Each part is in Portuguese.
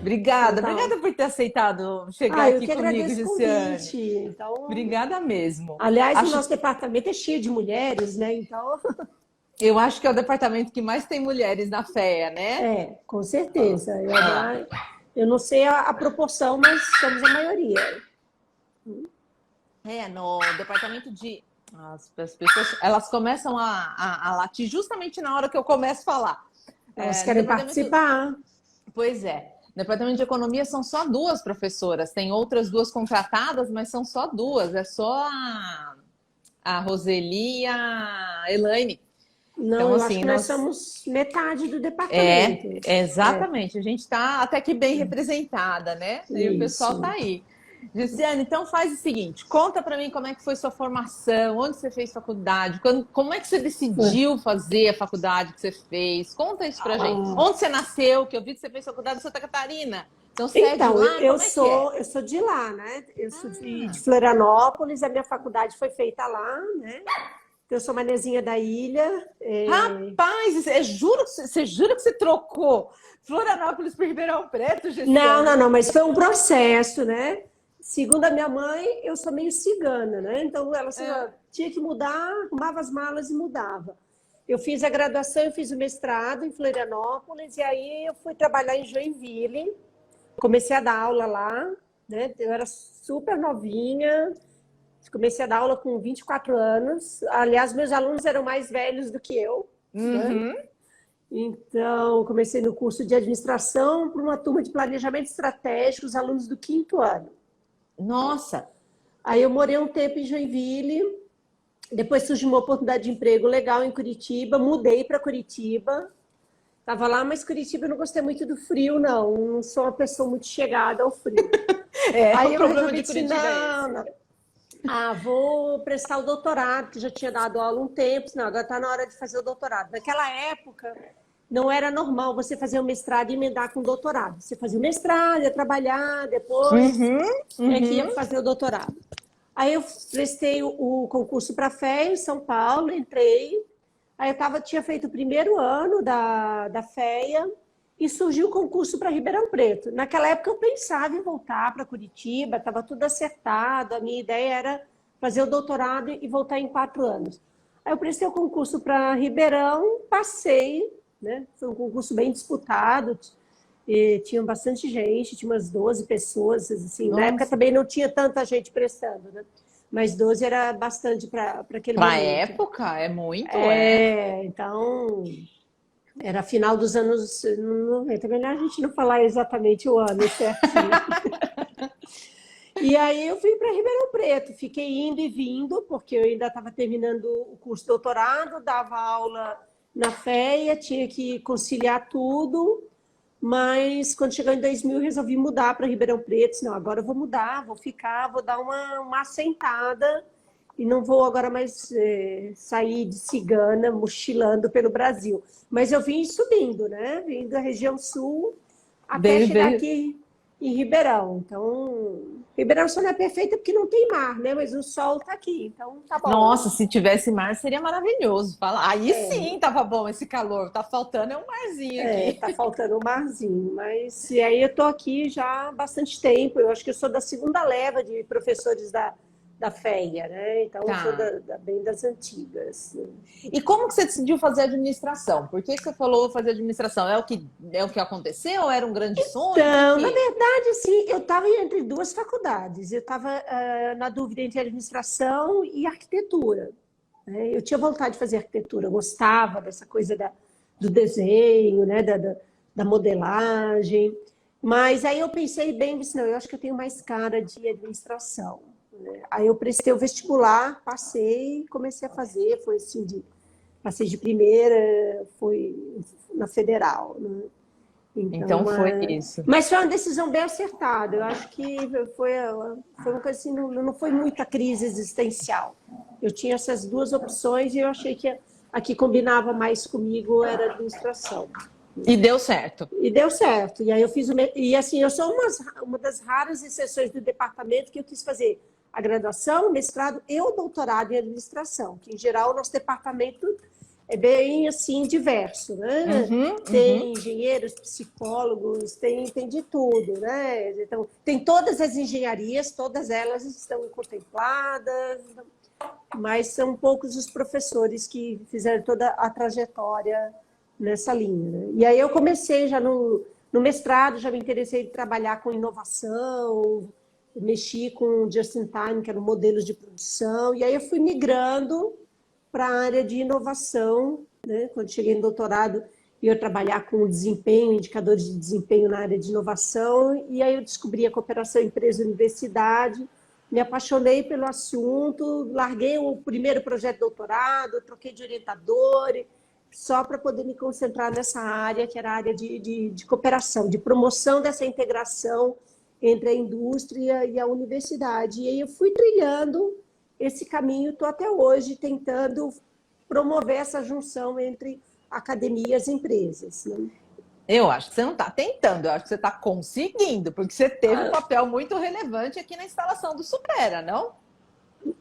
Obrigada, Então, obrigada por ter aceitado chegar eu aqui que comigo, agradeço o Gisiane. convite. Então, Obrigada mesmo. aliás, o Acho, nosso departamento é cheio de mulheres, né? Então, eu acho que é o departamento que mais tem mulheres na FEA, né? com certeza. É. Eu não sei a proporção, mas somos a maioria. No departamento de. As pessoas elas começam a latir justamente na hora que eu começo a falar. Elas No querem departamento. participar. Pois é. No departamento de economia são só duas professoras. Tem outras duas contratadas, mas são só duas. É só a Roseli e a Elaine. Não, Então, eu acho assim, que nós nós. somos metade do departamento. É, Exatamente. A gente está até que bem representada, né? E o pessoal está isso. aí. Gisiane, então faz o seguinte, conta para mim como é que foi sua formação, onde você fez faculdade, como é que você decidiu fazer a faculdade que você fez? Conta isso pra gente. Ah, Onde você nasceu, que eu vi que você fez faculdade em Santa Catarina. Então, você é de então, lá, como é que é? eu sou de lá, né? Eu sou de Florianópolis, a minha faculdade foi feita lá, né? Eu sou manezinha da ilha. Rapaz, você jura que você trocou Florianópolis por Ribeirão Preto, Não, não, Gisiane? não, mas foi um processo, né? Segundo a minha mãe, eu sou meio cigana, né? Então ela É. tinha que mudar, arrumava as malas e mudava. Eu fiz a graduação, eu fiz o mestrado em Florianópolis, e aí eu fui trabalhar em Joinville. Comecei a dar aula lá, né? Eu era super novinha, comecei a dar aula com 24 anos. Aliás, meus alunos eram mais velhos do que eu, né? Uhum. Então, comecei no curso de administração para uma turma de planejamento estratégico, os alunos do quinto ano. Nossa, Aí eu morei um tempo em Joinville, depois surgiu uma oportunidade de emprego legal em Curitiba, mudei para Curitiba. Estava lá, mas Curitiba eu não gostei muito do frio, não. Não sou uma pessoa muito chegada ao frio. o Aí eu problema resolvi de dizer, Curitiba é esse. não, não. Vou prestar o doutorado, que já tinha dado aula um tempo. Não, agora está na hora de fazer o doutorado. Naquela época, não era normal você fazer o mestrado e emendar com o doutorado. Você fazia o mestrado, ia trabalhar, depois Uhum, é que ia uhum. fazer o doutorado. Aí eu prestei o concurso para a FEA em São Paulo, entrei. Aí tinha feito o primeiro ano da FEA e surgiu o concurso para Ribeirão Preto. Naquela época eu pensava em voltar para Curitiba, estava tudo acertado, a minha ideia era fazer o doutorado e voltar em 4 anos. Aí eu prestei o concurso para Ribeirão, passei, né? Foi um concurso bem disputado, e tinha bastante gente, tinha umas 12 pessoas, assim. Na época Nossa, também não tinha tanta gente prestando, né? Mas 12 era bastante para aquele pra momento. época é muito, é. Então, era final dos anos 90. É melhor a gente não falar exatamente o ano certinho. E aí eu fui para Ribeirão Preto, fiquei indo e vindo, porque eu ainda estava terminando o curso de doutorado, dava aula na FEA, tinha que conciliar tudo, mas quando chegou em 2000 resolvi mudar para Ribeirão Preto. Não, agora eu vou mudar, vou ficar, vou dar uma assentada e não vou agora mais sair de cigana, mochilando pelo Brasil. Mas eu vim subindo, né? Vim da região sul até Veio, chegar veio. aqui em Ribeirão. Então, Ribeirão só não é perfeita porque não tem mar, né? Mas o sol está aqui, então tá bom. Nossa, se tivesse mar seria maravilhoso. Fala, aí sim tava bom esse calor. Tá faltando é um marzinho aqui. Tá faltando um marzinho, mas e aí eu tô aqui já há bastante tempo. Eu acho que eu sou da segunda leva de professores da FEA, né? Então eu sou Tá. bem das antigas. E como que você decidiu fazer administração? Por que que você falou fazer administração? É o que aconteceu? Ou era um grande sonho? O que Então, na que? verdade, assim, eu estava entre duas faculdades. Eu estava na dúvida entre administração e arquitetura, né? Eu tinha vontade de fazer arquitetura, eu gostava dessa coisa do desenho, né? Da modelagem. Mas aí eu pensei bem, disse, não, eu acho que eu tenho mais cara de administração, né? Aí eu prestei o vestibular, passei, comecei a fazer, foi assim, passei de primeira, foi na federal, né? Então Então, foi isso. mas foi uma decisão bem acertada. Eu acho que foi uma coisa assim, não foi muita crise existencial. Eu tinha essas duas opções e eu achei que a que combinava mais comigo era a administração. E deu certo. E deu certo. E aí eu fiz e assim, eu sou uma das raras exceções do departamento que eu quis fazer a graduação, o mestrado e o doutorado em administração, que em geral o nosso departamento é bem assim diverso, né? Tem engenheiros, psicólogos, tem de tudo, né? Então, tem todas as engenharias, todas elas estão contempladas, mas são poucos os professores que fizeram toda a trajetória nessa linha, né? E aí eu comecei já no mestrado, já me interessei em trabalhar com inovação, mexi com just in time, que eram modelos de produção, e aí eu fui migrando para a área de inovação, né? Quando cheguei no doutorado, eu trabalhar com desempenho, indicadores de desempenho na área de inovação, e aí eu descobri a cooperação empresa-universidade, me apaixonei pelo assunto, larguei o primeiro projeto de doutorado, troquei de orientador, só para poder me concentrar nessa área, que era a área de cooperação, de promoção dessa integração entre a indústria e a universidade. E aí eu fui trilhando esse caminho, estou até hoje tentando promover essa junção entre academias e empresas, né? Eu acho que você não está tentando, eu acho que você está conseguindo, porque você teve um papel muito relevante aqui na instalação do Supera, não?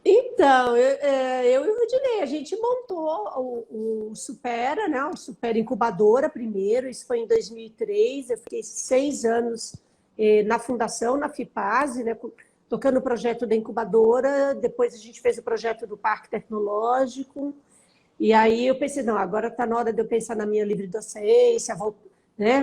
Então, eu e o Rudinei, a gente montou o Supera, né? O Supera Incubadora primeiro, isso foi em 2003, eu fiquei 6 anos na fundação, na FIPASE, né? Tocando o projeto da incubadora, depois a gente fez o projeto do Parque Tecnológico, e aí eu pensei, não, agora está na hora de eu pensar na minha livre docência, né?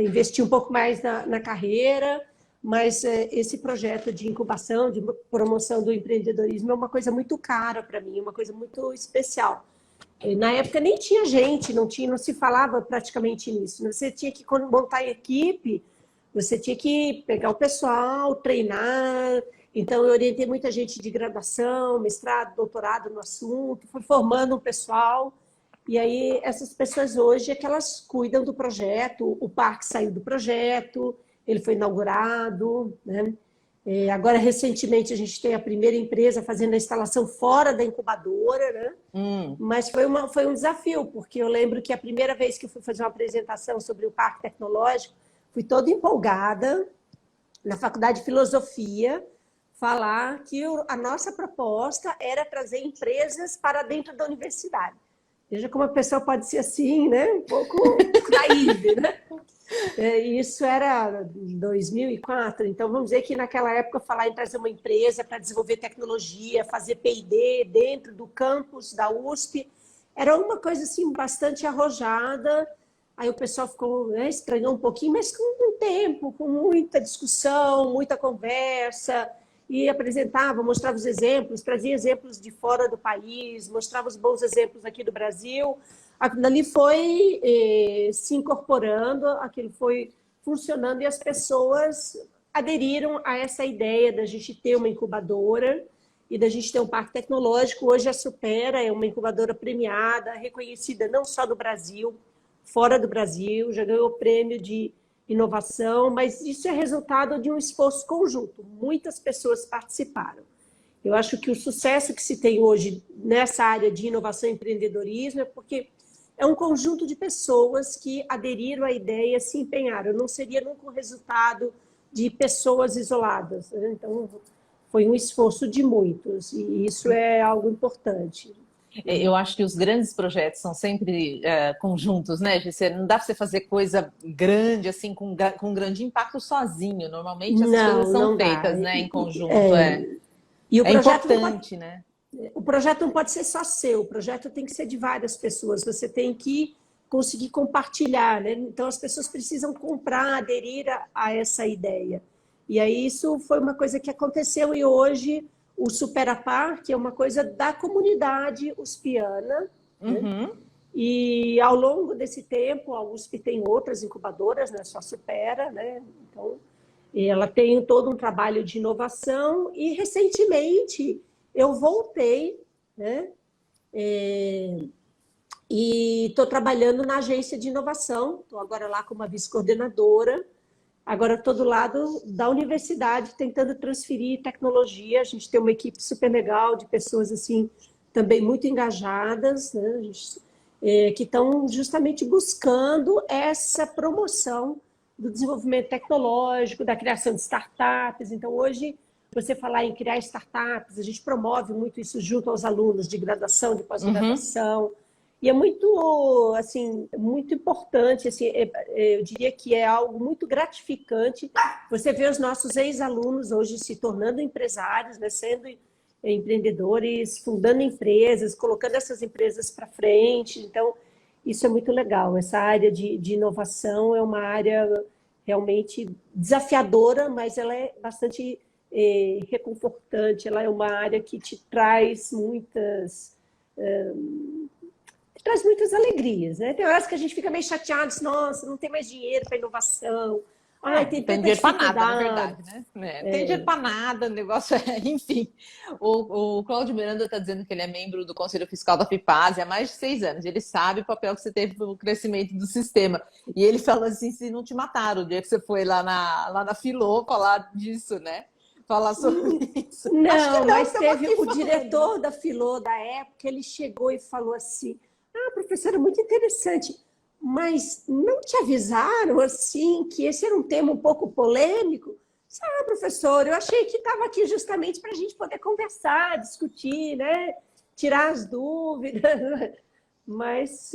Investir um pouco mais na carreira, mas esse projeto de incubação, de promoção do empreendedorismo é uma coisa muito cara para mim, uma coisa muito especial. Na época nem tinha gente, não se falava praticamente nisso. Você tinha que, quando montar a equipe, você tinha que pegar o pessoal, treinar. Então, eu orientei muita gente de graduação, mestrado, doutorado no assunto, fui formando um pessoal. E aí, essas pessoas hoje é que elas cuidam do projeto, o parque saiu do projeto, ele foi inaugurado, né? Agora, recentemente, a gente tem a primeira empresa fazendo a instalação fora da incubadora, né? Mas foi um desafio, porque eu lembro que a primeira vez que eu fui fazer uma apresentação sobre o Parque Tecnológico, fui toda empolgada, na Faculdade de Filosofia, falar que a nossa proposta era trazer empresas para dentro da universidade. Veja como a pessoa pode ser assim, né? Um pouco naíve, né? Isso era 2004, então vamos dizer que naquela época falar em trazer uma empresa para desenvolver tecnologia, fazer P&D dentro do campus da USP, era uma coisa assim bastante arrojada. Aí o pessoal ficou, né, estranhou um pouquinho, mas com um tempo, com muita discussão, muita conversa, e apresentava, mostrava os exemplos, trazia exemplos de fora do país, mostrava os bons exemplos aqui do Brasil. Aquilo ali foi se incorporando, aquilo foi funcionando e as pessoas aderiram a essa ideia da gente ter uma incubadora e da gente ter um parque tecnológico. Hoje a Supera é uma incubadora premiada, reconhecida não só no Brasil, fora do Brasil, já ganhou prêmio de inovação, mas isso é resultado de um esforço conjunto. Muitas pessoas participaram. Eu acho que o sucesso que se tem hoje nessa área de inovação e empreendedorismo é porque é um conjunto de pessoas que aderiram à ideia, se empenharam. Não seria nunca o resultado de pessoas isoladas, né? Então, foi um esforço de muitos, e isso é algo importante. Eu acho que os grandes projetos são sempre conjuntos, né, Gessé? Não dá para você fazer coisa grande, assim, com grande impacto sozinho. Normalmente as coisas são feitas, né, em conjunto. E o projeto importante, né? O projeto não pode ser só seu, o projeto tem que ser de várias pessoas. Você tem que conseguir compartilhar, né? Então as pessoas precisam comprar, aderir a essa ideia. E aí isso foi uma coisa que aconteceu, e hoje o Supera Parque é uma coisa da comunidade uspiana, né? E ao longo desse tempo, a USP tem outras incubadoras, não é só Supera, né? Então, ela tem todo um trabalho de inovação, e recentemente eu voltei, né? E estou trabalhando na agência de inovação, estou agora lá como vice-coordenadora. Agora estou do lado da universidade tentando transferir tecnologia. A gente tem uma equipe super legal de pessoas assim também muito engajadas, né? Que estão justamente buscando essa promoção do desenvolvimento tecnológico, da criação de startups. Então, hoje, você falar em criar startups, a gente promove muito isso junto aos alunos de graduação, de pós-graduação. E é muito, assim, muito importante, assim, eu diria que é algo muito gratificante você ver os nossos ex-alunos hoje se tornando empresários, né, sendo empreendedores, fundando empresas, colocando essas empresas para frente. Então, isso é muito legal. Essa área de inovação é uma área realmente desafiadora, mas ela é bastante reconfortante. Ela é uma área que te traz muitas alegrias, né? Tem horas que a gente fica meio chateado, assim, nossa, não tem mais dinheiro para inovação. Ai, tem Tem tanta dinheiro para nada, na dificuldade. verdade, né? Tem dinheiro para nada, o negócio é, enfim. O Cláudio Miranda está dizendo que ele é membro do Conselho Fiscal da FIPASE há mais de 6 anos. Ele sabe o papel que você teve no crescimento do sistema. E ele falou assim: se não te mataram, o dia que você foi lá na Filô falar disso, né? Falar sobre isso. Acho que Não, não, mas estamos teve aqui o falando. diretor da Filô da época, ele chegou e falou assim: ah, professora, muito interessante, mas não te avisaram assim que esse era um tema um pouco polêmico? Ah, professor, eu achei que estava aqui justamente para a gente poder conversar, discutir, né? Tirar as dúvidas, mas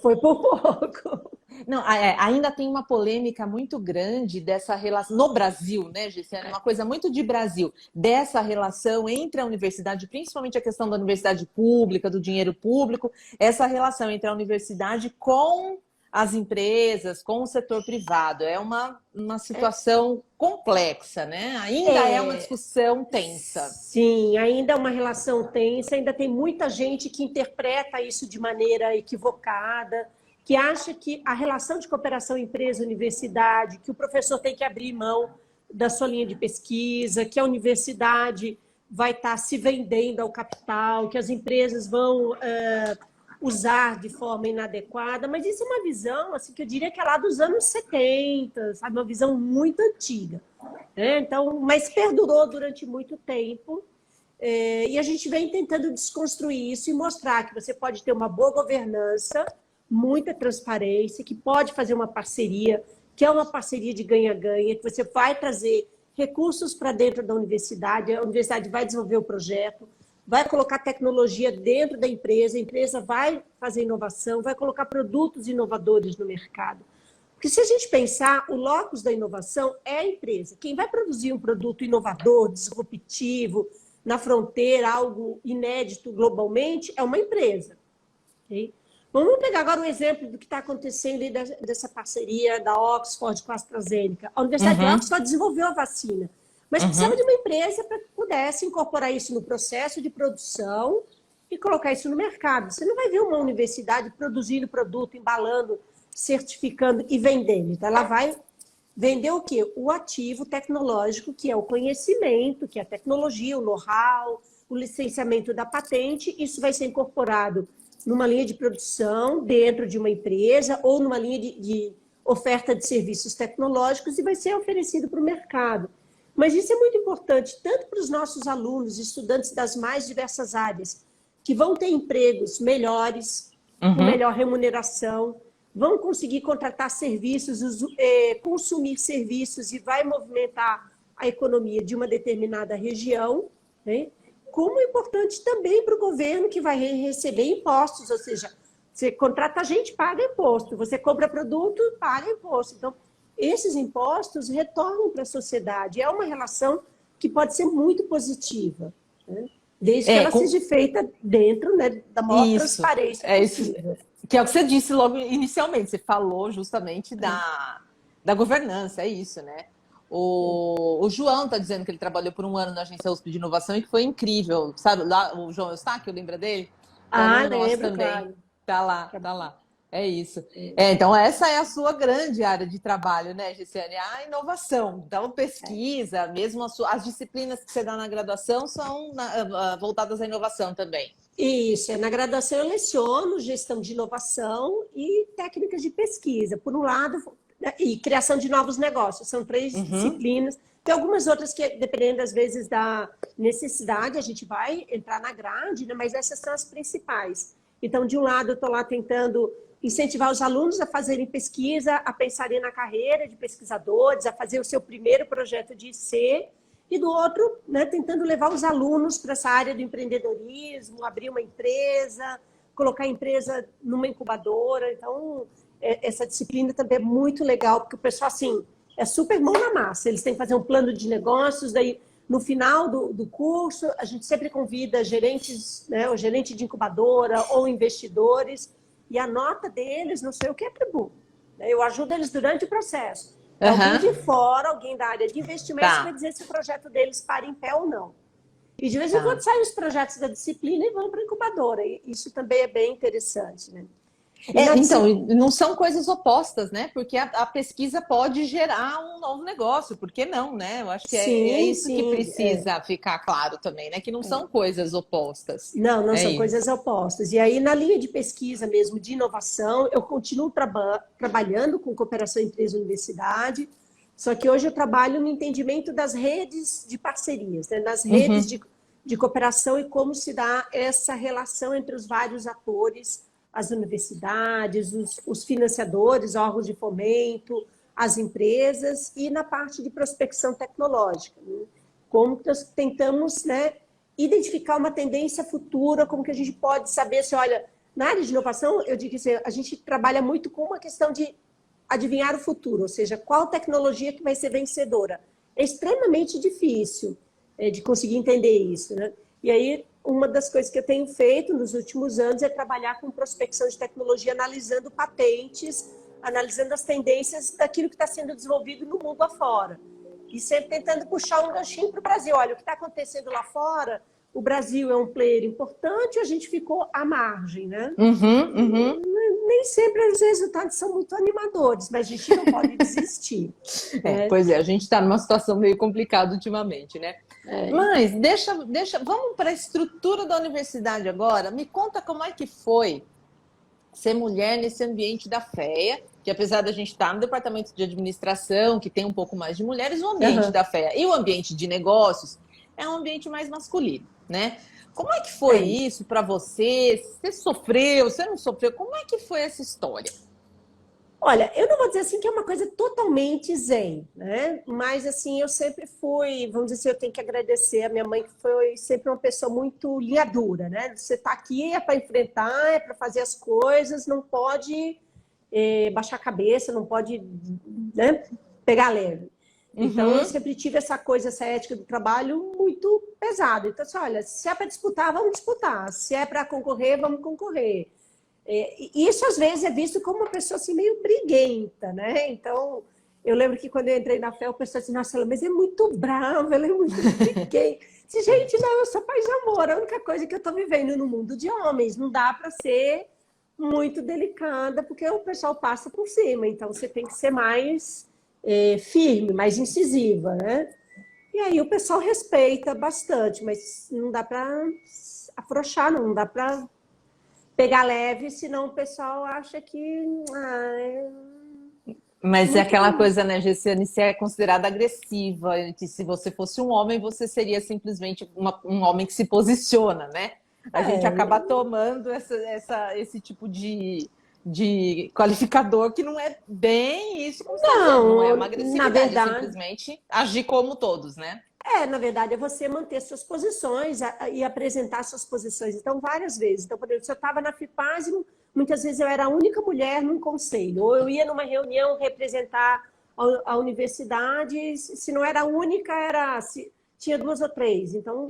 foi por pouco. Não, ainda tem uma polêmica muito grande dessa relação no Brasil, né, Gessiane? Uma coisa muito de Brasil, dessa relação entre a universidade, principalmente a questão da universidade pública, do dinheiro público, essa relação entre a universidade com as empresas, com o setor privado. É uma situação complexa, né? Ainda é uma discussão tensa. Sim, ainda é uma relação tensa, ainda tem muita gente que interpreta isso de maneira equivocada, que acha que a relação de cooperação empresa-universidade, que o professor tem que abrir mão da sua linha de pesquisa, que a universidade vai estar se vendendo ao capital, que as empresas vão usar de forma inadequada, mas isso é uma visão assim, que eu diria que é lá dos anos 70, sabe? Uma visão muito antiga. Né? Então, mas perdurou durante muito tempo. E a gente vem tentando desconstruir isso e mostrar que você pode ter uma boa governança, muita transparência, que pode fazer uma parceria, que é uma parceria de ganha-ganha, que você vai trazer recursos para dentro da universidade, a universidade vai desenvolver o projeto, vai colocar tecnologia dentro da empresa, a empresa vai fazer inovação, vai colocar produtos inovadores no mercado. Porque se a gente pensar, o locus da inovação é a empresa. Quem vai produzir um produto inovador, disruptivo, na fronteira, algo inédito globalmente, é uma empresa. Okay? Vamos pegar agora um exemplo do que está acontecendo aí dessa parceria da Oxford com a AstraZeneca. A Universidade de Oxford desenvolveu a vacina, mas precisava de uma empresa para que pudesse incorporar isso no processo de produção e colocar isso no mercado. Você não vai ver uma universidade produzindo produto, embalando, certificando e vendendo. Então, ela vai vender o quê? O ativo tecnológico, que é o conhecimento, que é a tecnologia, o know-how, o licenciamento da patente. Isso vai ser incorporado numa linha de produção dentro de uma empresa ou numa linha de oferta de serviços tecnológicos e vai ser oferecido para o mercado. Mas isso é muito importante, tanto para os nossos alunos, estudantes das mais diversas áreas, que vão ter empregos melhores, com melhor remuneração, vão conseguir contratar serviços, consumir serviços e vai movimentar a economia de uma determinada região, né? Como é importante também para o governo que vai receber impostos, ou seja, você contrata gente, paga imposto, você compra produto, paga imposto. Então, esses impostos retornam para a sociedade. É uma relação que pode ser muito positiva, né? Desde que ela seja feita dentro, né, da maior transparência possível. Isso. Que é o que você disse logo inicialmente, você falou justamente da governança, é isso, né? O João está dizendo que ele trabalhou por um ano na Agência USP de Inovação e que foi incrível, sabe? Lá, o João Eustáquio, lembra dele? Lembro, também. Claro. Tá lá. É isso. Então, essa é a sua grande área de trabalho, né, Gessiane? A inovação. Então, pesquisa, mesmo as disciplinas que você dá na graduação são voltadas à inovação também. Isso, na graduação eu leciono gestão de inovação e técnicas de pesquisa, por um lado, e criação de novos negócios. São 3 disciplinas. Tem algumas outras que, dependendo, às vezes, da necessidade, a gente vai entrar na grade, né? Mas essas são as principais. Então, de um lado, eu estou lá tentando incentivar os alunos a fazerem pesquisa, a pensarem na carreira de pesquisadores, a fazer o seu primeiro projeto de IC, e do outro, né, tentando levar os alunos para essa área do empreendedorismo, abrir uma empresa, colocar a empresa numa incubadora. Então, essa disciplina também é muito legal, porque o pessoal, assim, é super mão na massa. Eles têm que fazer um plano de negócios, daí, no final do curso, a gente sempre convida gerentes, né, o gerente de incubadora ou investidores, e a nota deles, não sei o que, atribuo. Eu ajudo eles durante o processo. Alguém de fora, alguém da área de investimentos, vai dizer se o projeto deles para em pé ou não. E de vez em quando saem os projetos da disciplina e vão para a incubadora. E isso também é bem interessante, né? Então, não são coisas opostas, né? Porque a pesquisa pode gerar um novo negócio, por que não, né? Eu acho que é isso que precisa ficar claro também, né? Que não são coisas opostas. Não são coisas opostas. E aí, na linha de pesquisa mesmo, de inovação, eu continuo trabalhando com cooperação empresa-universidade, só que hoje eu trabalho no entendimento das redes de parcerias, né? Nas redes de cooperação e como se dá essa relação entre os vários atores, as universidades, os financiadores, órgãos de fomento, as empresas e na parte de prospecção tecnológica. Né? Como nós tentamos, né, identificar uma tendência futura, como que a gente pode saber se, olha, na área de inovação, eu digo assim, a gente trabalha muito com uma questão de adivinhar o futuro, ou seja, qual tecnologia que vai ser vencedora. É extremamente difícil de conseguir entender isso, né? E aí, uma das coisas que eu tenho feito nos últimos anos é trabalhar com prospecção de tecnologia, analisando patentes, analisando as tendências daquilo que está sendo desenvolvido no mundo afora. E sempre tentando puxar um ganchinho para o Brasil. Olha, o que está acontecendo lá fora, o Brasil é um player importante, a gente ficou à margem, né? Nem sempre os resultados são muito animadores, mas a gente não pode desistir. Pois é, a gente está numa situação meio complicada ultimamente, né? Mas vamos para a estrutura da universidade agora. Me conta como é que foi ser mulher nesse ambiente da FEA, que apesar da gente estar no departamento de administração, que tem um pouco mais de mulheres, o ambiente da FEA e o ambiente de negócios é um ambiente mais masculino, né? Como é que foi isso para você? Você sofreu, você não sofreu? Como é que foi essa história? Olha, eu não vou dizer assim que é uma coisa totalmente zen, né? Mas assim, eu sempre fui, vamos dizer assim, eu tenho que agradecer a minha mãe, que foi sempre uma pessoa muito linha dura, né? Você está aqui é para enfrentar, é para fazer as coisas, não pode baixar a cabeça, não pode, né, pegar leve. Então, eu sempre tive essa coisa, essa ética do trabalho muito pesada. Então, assim, olha, se é para disputar, vamos disputar. Se é para concorrer, vamos concorrer. Isso, às vezes, é visto como uma pessoa assim, meio briguenta, né? Então, eu lembro que quando eu entrei na FEA, o pessoal disse, nossa, mas é muito brava, ela é muito briguenta. Disse, gente, não, eu sou paz e amor. A única coisa que eu estou vivendo no mundo de homens. Não dá para ser muito delicada, porque o pessoal passa por cima. Então, você tem que ser mais firme, mais incisiva, né? E aí o pessoal respeita bastante, mas não dá para afrouxar, não dá para pegar leve, senão o pessoal acha que... Mas é aquela coisa, né, Gessiane, você é considerada agressiva, que se você fosse um homem, você seria simplesmente um homem que se posiciona, né? A gente acaba tomando esse tipo de qualificador que não é bem isso, não é uma agressividade, na verdade, é simplesmente agir como todos, né? Na verdade, é você manter suas posições e apresentar suas posições. Então, várias vezes. Então, por exemplo, se eu estava na FIPAS, muitas vezes eu era a única mulher num conselho. Ou eu ia numa reunião representar a universidade, se não era a única, tinha 2 ou 3. Então,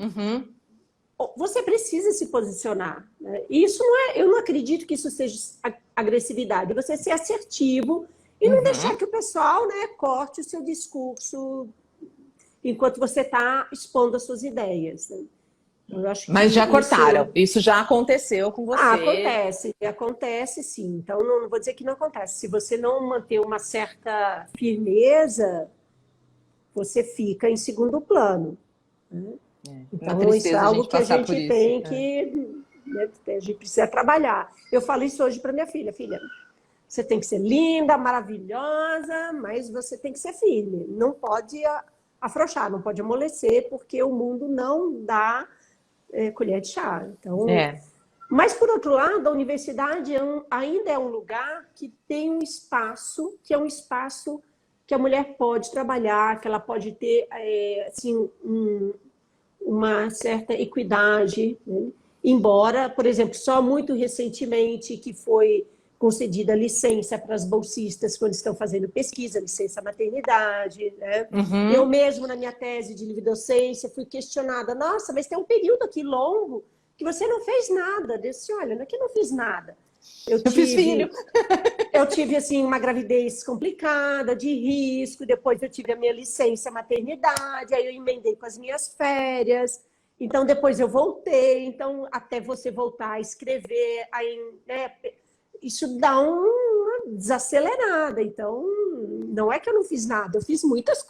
você precisa se posicionar. Né? E isso eu não acredito que isso seja agressividade. Você ser assertivo e não deixar que o pessoal, né, corte o seu discurso enquanto você está expondo as suas ideias. Né? Eu acho que mas já cortaram, isso já aconteceu com você? Acontece sim. Então, não vou dizer que não acontece. Se você não manter uma certa firmeza, você fica em segundo plano. Né? Então, isso é algo que a gente tem que... Né, a gente precisa trabalhar. Eu falo isso hoje para minha filha. Filha, você tem que ser linda, maravilhosa, mas você tem que ser firme. Não pode afrouxar, não pode amolecer, porque o mundo não dá colher de chá. Então, mas, por outro lado, a universidade ainda é um lugar que tem um espaço, que é um espaço que a mulher pode trabalhar, que ela pode ter assim, uma certa equidade. Né? embora, por exemplo, só muito recentemente que foi concedida licença para as bolsistas quando estão fazendo pesquisa, licença maternidade, né? Eu Uhum. mesmo, na minha tese de livre docência, fui questionada, nossa, mas tem um período aqui longo que você não fez nada. Eu disse, olha, não é que eu não fiz nada. Eu Eu fiz filho. tive, eu tive assim, uma gravidez complicada, de risco, depois eu tive a minha licença maternidade, aí eu emendei com as minhas férias, então depois eu voltei, então até você voltar a escrever, aí, né, isso dá uma desacelerada, então não é que eu não fiz nada, eu fiz muitas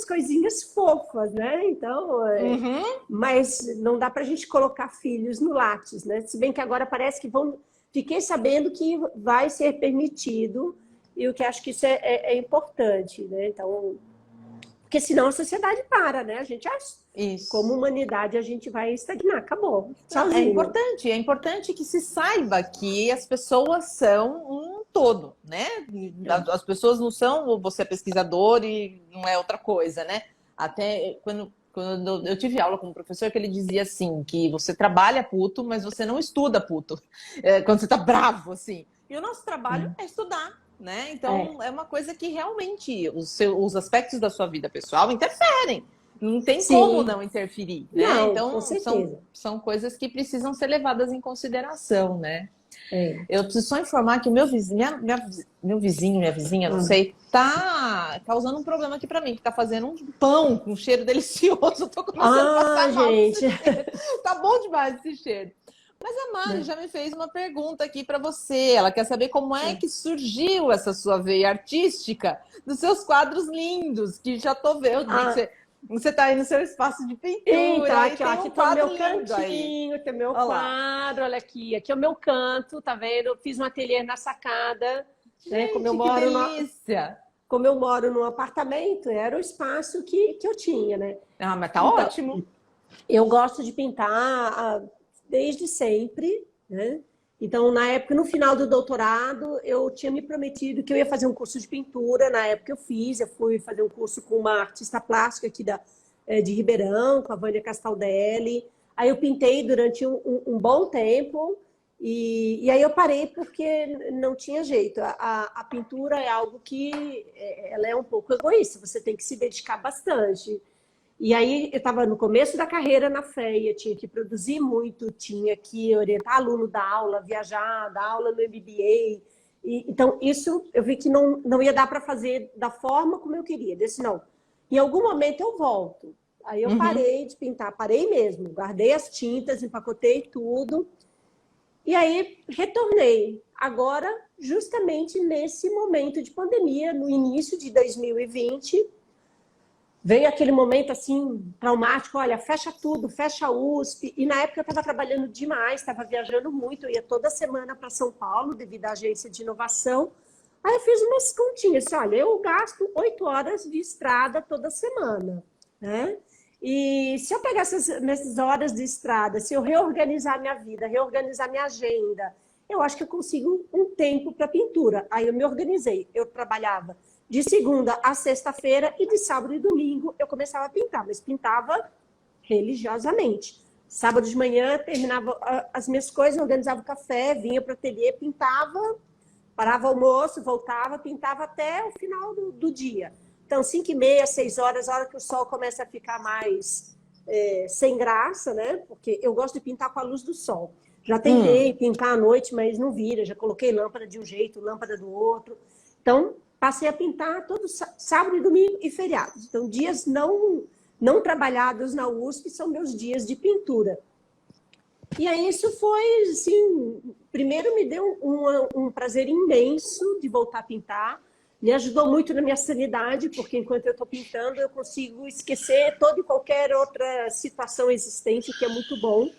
coisinhas fofas, né? Então, Uhum. mas não dá para a gente colocar filhos no Lattes, né? Se bem que agora parece que vão. Fiquei sabendo que vai ser permitido, e o que acho que isso é importante, né? Então, porque senão a sociedade para, né? A gente acha, como Isso. humanidade, a gente vai estagnar, acabou, Não, sozinho. é importante que se saiba que as pessoas são um todo, né? As pessoas não são você é pesquisador e não é outra coisa, né? Até quando eu tive aula com um professor que ele dizia assim, que você trabalha puto, mas você não estuda puto. Quando você tá bravo, assim. E o nosso trabalho é estudar, né? É, Então, é uma coisa que realmente os aspectos da sua vida pessoal interferem. Não tem como sim, não interferir, né? não, com Então, certeza. são coisas que precisam ser levadas em consideração, né? É. Eu preciso só informar que o meu vizinho, meu vizinho, minha vizinha, não Ah, sei, tá causando um problema aqui para mim, que tá fazendo um pão com um cheiro delicioso. Eu tô começando a ah, passar mal com esse gente. cheiro. Tá bom demais esse cheiro. Mas a Mari Né? já me fez uma pergunta aqui para você. Ela quer saber como é que surgiu essa sua veia artística dos seus quadros lindos, que já tô vendo. Eu vi que Ah, você tá aí no seu espaço de então, pintura e aqui, ó, tem aqui um tá o quadro meu lindo aí. cantinho, tem o meu Olha lá. quadro, olha aqui. Aqui é o meu canto, tá vendo? Eu fiz um ateliê na sacada, né? Gente, que delícia! Como eu moro num apartamento, era o espaço que eu tinha, né? Ah, mas tá Então, ótimo. eu gosto de pintar desde sempre, né? Então, na época, no final do doutorado, eu tinha me prometido que eu ia fazer um curso de pintura. Na época eu fui fazer um curso com uma artista plástica aqui de Ribeirão, com a Vânia Castaldelli. Aí eu pintei durante um bom tempo e aí eu parei porque não tinha jeito. A pintura é algo que ela é um pouco egoísta, você tem que se dedicar bastante. E aí eu estava no começo da carreira na FEA, tinha que produzir muito, tinha que orientar aluno da aula, viajar, dar aula no MBA. Então, isso eu vi que não ia dar para fazer da forma como eu queria. Eu disse, não, em algum momento eu volto. Aí eu Uhum. parei de pintar, parei mesmo, guardei as tintas, empacotei tudo. E aí retornei. Agora, justamente nesse momento de pandemia, no início de 2020, veio aquele momento assim traumático, olha, fecha tudo, fecha a USP. E na época eu estava trabalhando demais, estava viajando muito, eu ia toda semana para São Paulo devido à agência de inovação. Aí eu fiz umas continhas, assim, olha, eu gasto 8 horas de estrada toda semana, né? E se eu pegar essas horas de estrada, se eu reorganizar minha vida, reorganizar minha agenda, eu acho que eu consigo um tempo para pintura. Aí eu me organizei. Eu trabalhava de segunda a sexta-feira e de sábado e domingo eu começava a pintar, mas pintava religiosamente. Sábado de manhã terminava as minhas coisas, organizava o café, vinha para o ateliê, pintava, parava o almoço, voltava, pintava até o final do dia. Então, 5h30, 6 horas, a hora que o sol começa a ficar mais sem graça, né? Porque eu gosto de pintar com a luz do sol. Já tentei Hum. pintar à noite, mas não vira. Já coloquei lâmpada de um jeito, lâmpada do outro. Então, passei a pintar todo sábado e domingo e feriados. Então, dias não trabalhados na USP são meus dias de pintura. E aí isso foi, assim, primeiro me deu um prazer imenso de voltar a pintar, me ajudou muito na minha sanidade, porque enquanto eu estou pintando eu consigo esquecer toda e qualquer outra situação existente, que é muito bom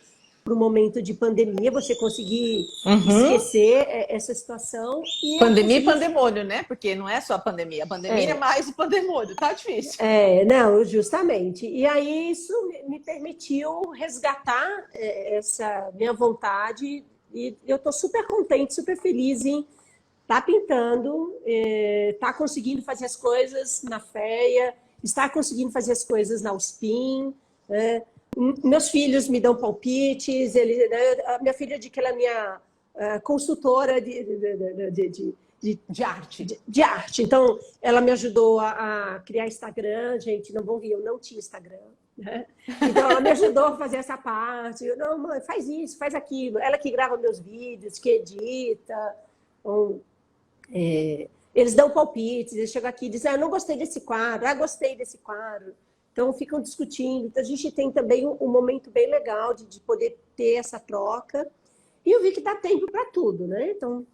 para o momento de pandemia, você conseguir Uhum. esquecer essa situação e eu Pandemia e consegui. pandemônio, né? Porque não é só a pandemia. A pandemia é É, mais o pandemônio. Tá difícil. não, justamente. E aí isso me permitiu resgatar essa minha vontade e eu estou super contente, super feliz em estar pintando, estar conseguindo fazer as coisas na FEA, estar conseguindo fazer as coisas na USPIM, né? Meus filhos me dão palpites, né, a minha filha diz que ela é minha consultora De arte. de arte. Então, ela me ajudou a criar Instagram. Gente, não vão ver, eu não tinha Instagram. Né? Então, ela me ajudou a fazer essa parte. Eu, não, mãe, faz isso, faz aquilo. Ela que grava meus vídeos, que edita. Então, eles dão palpites, eles chegam aqui e dizem, não gostei desse quadro, gostei desse quadro. Então, ficam discutindo. Então, a gente tem também um momento bem legal de poder ter essa troca. E eu vi que dá tempo para tudo, né? Então,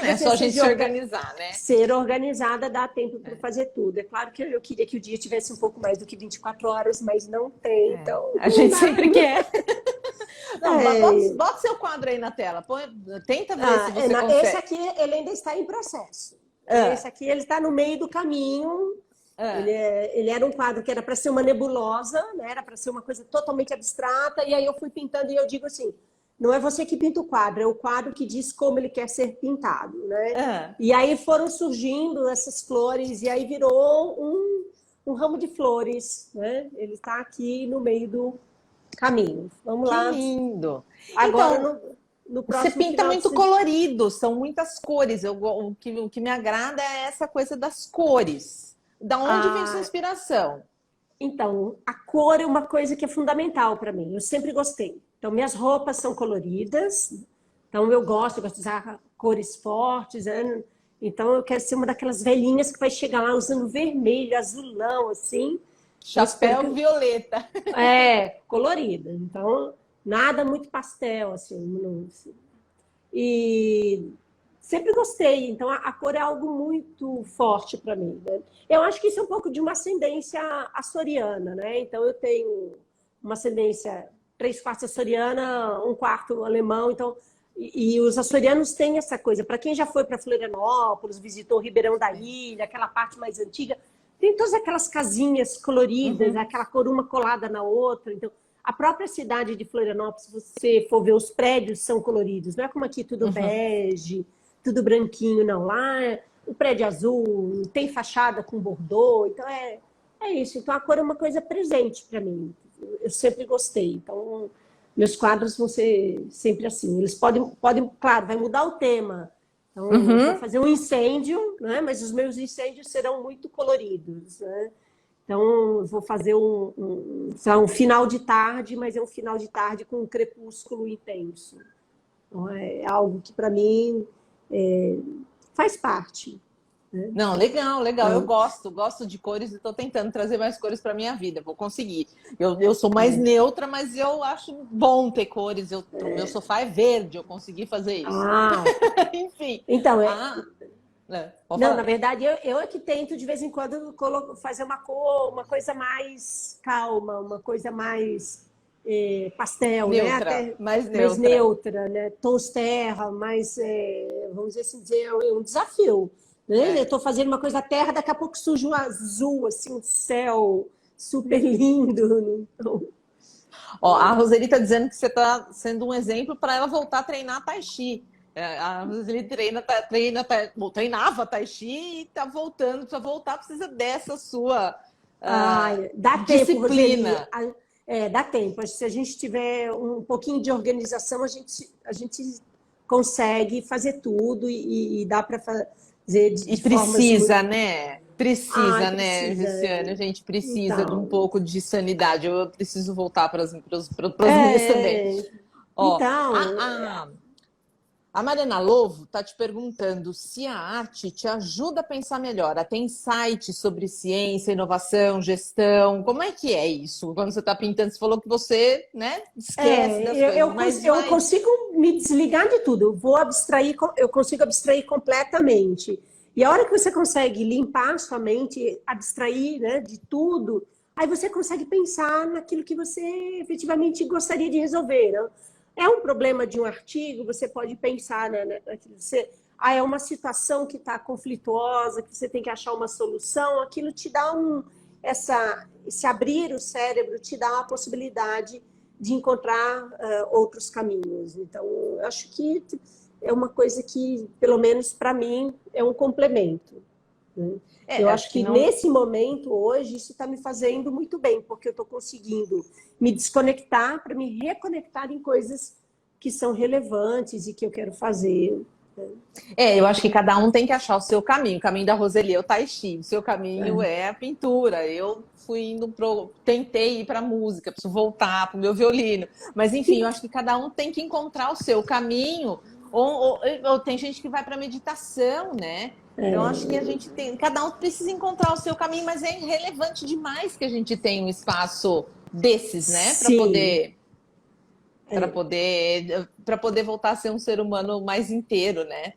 é só a gente se organizar, né? Ser organizada dá tempo para fazer tudo. É claro que eu queria que o dia tivesse um pouco mais do que 24 horas, mas não tem. Então, a gente sempre quer. Não, bota seu quadro aí na tela. Tenta ver se você consegue. Esse aqui, ele ainda está em processo. Esse aqui, ele está no meio do caminho. Ele era um quadro que era para ser uma nebulosa, né? Era para ser uma coisa totalmente abstrata. E aí eu fui pintando e eu digo assim, não é você que pinta o quadro, é o quadro que diz como ele quer ser pintado, né? E aí foram surgindo essas flores, e aí virou um ramo de flores, né? Ele está aqui no meio do caminho. Vamos lá. Que lindo! Agora, então, no próximo você pinta muito colorido, são muitas cores. O que me agrada é essa coisa das cores. Da onde vem sua inspiração? Então, a cor é uma coisa que é fundamental para mim. Eu sempre gostei. Então, minhas roupas são coloridas. Então, eu gosto de usar cores fortes. Né? Então, eu quero ser uma daquelas velhinhas que vai chegar lá usando vermelho, azulão, assim. Chapéu violeta. Colorida. Então, nada muito pastel, assim. Não, assim. E sempre gostei. Então, a cor é algo muito forte para mim. Né? Eu acho que isso é um pouco de uma ascendência açoriana, né? Então, eu tenho uma ascendência 3/4 açoriana, 1/4 alemão. Então, e os açorianos têm essa coisa. Para quem já foi para Florianópolis, visitou Ribeirão da Ilha, aquela parte mais antiga, tem todas aquelas casinhas coloridas, aquela cor uma colada na outra. Então, a própria cidade de Florianópolis, se você for ver, os prédios são coloridos. Não é como aqui tudo bege, tudo branquinho, não. Lá o prédio azul, tem fachada com bordô. Então, é isso. Então, a cor é uma coisa presente para mim. Eu sempre gostei. Então, meus quadros vão ser sempre assim. Eles podem, claro, vai mudar o tema. Então, eu vou fazer um incêndio, né? Mas os meus incêndios serão muito coloridos, né? Então, eu vou fazer um final de tarde, mas é um final de tarde com um crepúsculo intenso. Então, é algo que, para mim, faz parte. Né? Não, legal. Eu gosto de cores e estou tentando trazer mais cores para minha vida. Vou conseguir. Eu sou mais neutra, mas eu acho bom ter cores. Meu sofá é verde, eu consegui fazer isso. Enfim. Então, não, na verdade, eu é que tento, de vez em quando, fazer uma coisa mais calma, uma coisa mais pastel, neutra, né? Até mais neutra, né? Tons terra, mais, vamos dizer assim, é um desafio. Né? Eu estou fazendo uma coisa terra, daqui a pouco surge um azul, assim, um céu super lindo. Então... a Roseli está dizendo que você está sendo um exemplo para ela voltar a treinar Tai Chi. A Roseli treinava Tai Chi e está voltando, precisa voltar, precisa dessa sua dá disciplina. Tempo, dá tempo. Se a gente tiver um pouquinho de organização, a gente consegue fazer tudo e dá para fazer de precisa, muito... né? Precisa, né, Gessiane? A gente precisa de um pouco de sanidade. Eu preciso voltar para as minhas também. A Mariana Lovo está te perguntando se a arte te ajuda a pensar melhor, a ter insights sobre ciência, inovação, gestão. Como é que é isso? Quando você está pintando, você falou que você, né, esquece das coisas. Eu consigo me desligar de tudo. Eu consigo abstrair completamente. E a hora que você consegue limpar a sua mente, abstrair, né, de tudo, aí você consegue pensar naquilo que você efetivamente gostaria de resolver. Né? É um problema de um artigo, você pode pensar, né, naquilo que você... é uma situação que está conflituosa, que você tem que achar uma solução, aquilo te dá esse abrir o cérebro te dá a possibilidade de encontrar outros caminhos. Então, eu acho que é uma coisa que, pelo menos para mim, é um complemento. né? É, Eu acho acho que que não. nesse momento, hoje, isso está me fazendo muito bem, porque eu estou conseguindo me desconectar para me reconectar em coisas que são relevantes e que eu quero fazer. Eu acho que cada um tem que achar o seu caminho. O caminho da Roseli é o tai chi, o seu caminho é a pintura. Eu fui indo tentei ir para música, preciso voltar para o meu violino. Mas enfim, eu acho que cada um tem que encontrar o seu caminho. Ou tem gente que vai para meditação, né? Então acho que a gente tem, cada um precisa encontrar o seu caminho, mas é relevante demais que a gente tenha um espaço desses, né, Sim, para poder voltar a ser um ser humano mais inteiro, né?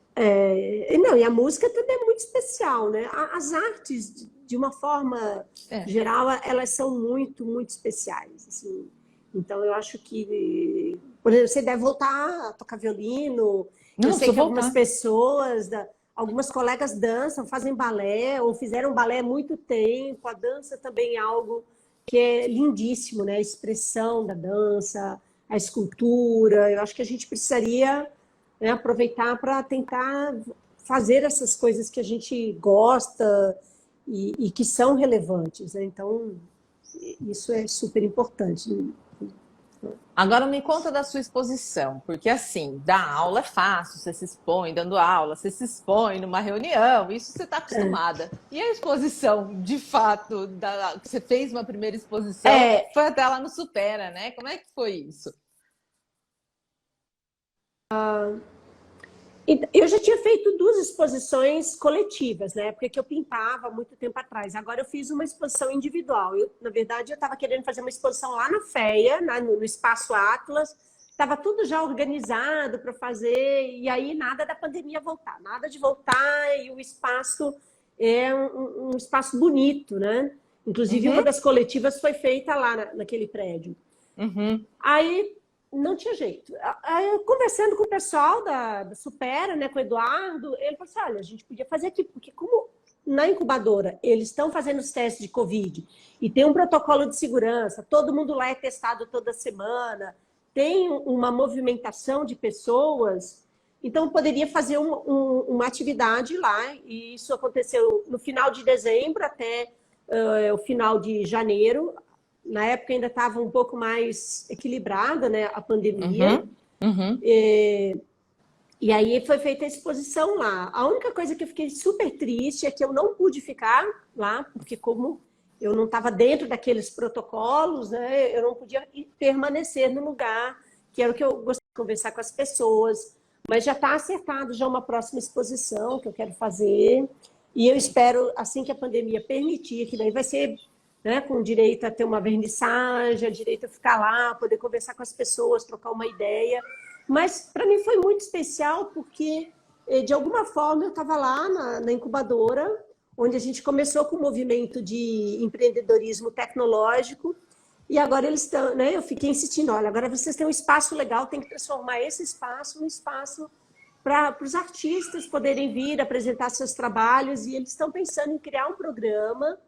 não, e a música também é muito especial, né? As artes, de uma forma É. geral, elas são muito, muito especiais, assim. Então, eu acho que, por exemplo, você deve voltar a tocar violino. Eu Não, sei preciso que algumas voltar. pessoas, algumas colegas dançam, fazem balé, ou fizeram balé há muito tempo. A dança também é algo que é lindíssimo, né? A expressão da dança, a escultura. Eu acho que a gente precisaria, né, aproveitar para tentar fazer essas coisas que a gente gosta e que são relevantes, né? Então, isso é super importante. Agora me conta da sua exposição, porque assim, dar aula é fácil, você se expõe dando aula, você se expõe numa reunião, isso você está acostumada. E a exposição, de fato, que você fez uma primeira exposição, É, foi até lá no Supera, né? Como é que foi isso? eu já tinha feito duas exposições coletivas, né? Porque eu pintava há muito tempo atrás. Agora eu fiz uma exposição individual. Na verdade, eu estava querendo fazer uma exposição lá na FEA, no Espaço Atlas. Estava tudo já organizado para fazer, e aí nada da pandemia voltar, nada de voltar, e o espaço é um espaço bonito, né? Inclusive, uma Uhum, das coletivas foi feita lá naquele prédio. uhum, Aí não tinha jeito. Aí, eu, conversando com o pessoal da Supera, né, com o Eduardo, ele falou assim: olha, a gente podia fazer aqui, porque como na incubadora eles estão fazendo os testes de Covid e tem um protocolo de segurança, todo mundo lá é testado toda semana, tem uma movimentação de pessoas, então poderia fazer uma atividade lá, e isso aconteceu no final de dezembro até o final de janeiro. Na época ainda estava um pouco mais equilibrada, né, a pandemia. uhum, uhum. E aí foi feita a exposição lá. A única coisa que eu fiquei super triste é que eu não pude ficar lá, porque como eu não estava dentro daqueles protocolos, né, eu não podia permanecer no lugar, que era o que eu gostaria de conversar com as pessoas. Mas já está acertado já uma próxima exposição que eu quero fazer. E eu espero, assim que a pandemia permitir, que daí vai ser, né, com direito a ter uma vernissagem, direito a ficar lá, poder conversar com as pessoas, trocar uma ideia. Mas para mim foi muito especial porque, de alguma forma, eu estava lá na incubadora, onde a gente começou com o movimento de empreendedorismo tecnológico, e agora eles estão, né? Eu fiquei insistindo: olha, agora vocês têm um espaço legal, tem que transformar esse espaço num espaço para os artistas poderem vir apresentar seus trabalhos, e eles estão pensando em criar um programa